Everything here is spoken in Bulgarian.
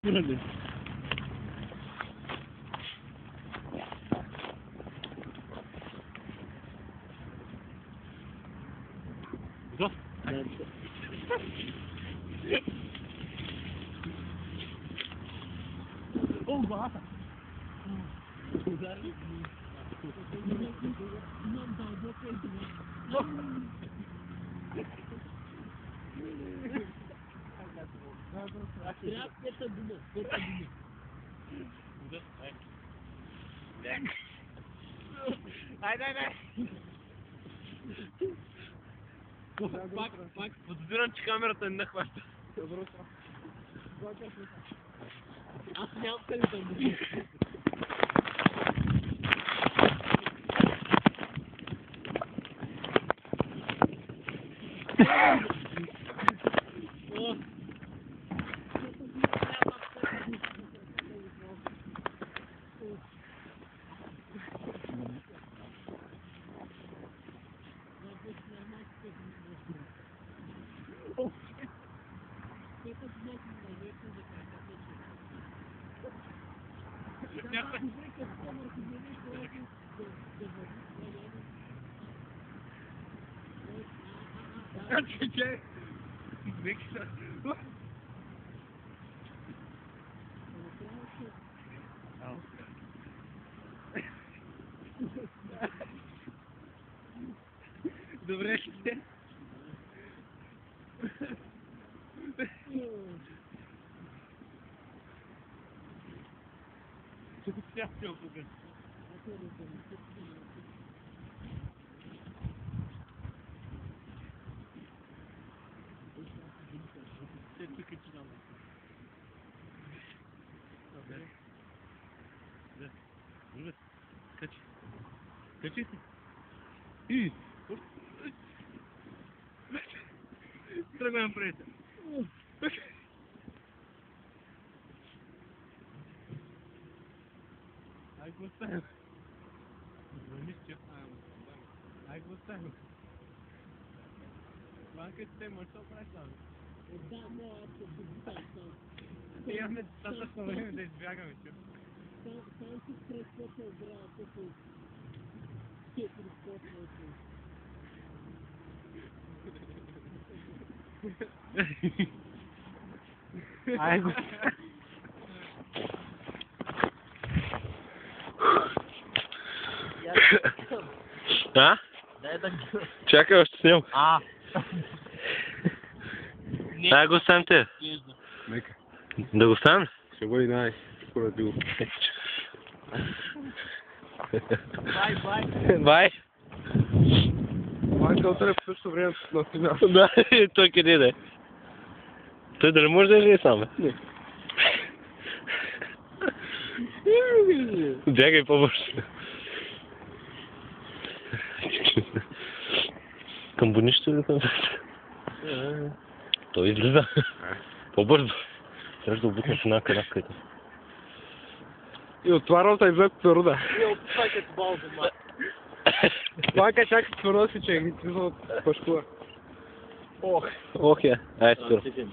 Burada. Oh, bahasa. Bak, pozisyon çık kamerada önüne başla. Asıl yapsana sen bunu. Çekil. Bekle. Добре. Çok siyah yok bugün. Sesli kıçın alın. Evet. Kaç. Kaçıyorsun? İyi. Трогаем пресса. Ai gostando. Ai gostando. Lá que tem moção pra cá. Da moto de estação. E a minha estação correndo desviagam isso. Tanto transporte grátis. Que transporte Ai А? Чакай, още снимам. Дай го оставим те. Нека. Да го оставим? Ще бъде най-скоро било. Бай. Майка утре в същото време на сигнал. Да, той къде да е? Той дали може да е сам, бе? Не. Бягай по-бързо. Към бунището ли там? Той излиза. По-бързо. Трябва да обутнеш една канавка. И отварвам се и взето твърда. И отпакат балза, мат. Майка чака твърда си, че ги твърда от пашкула. Ох, я. Айде, спира.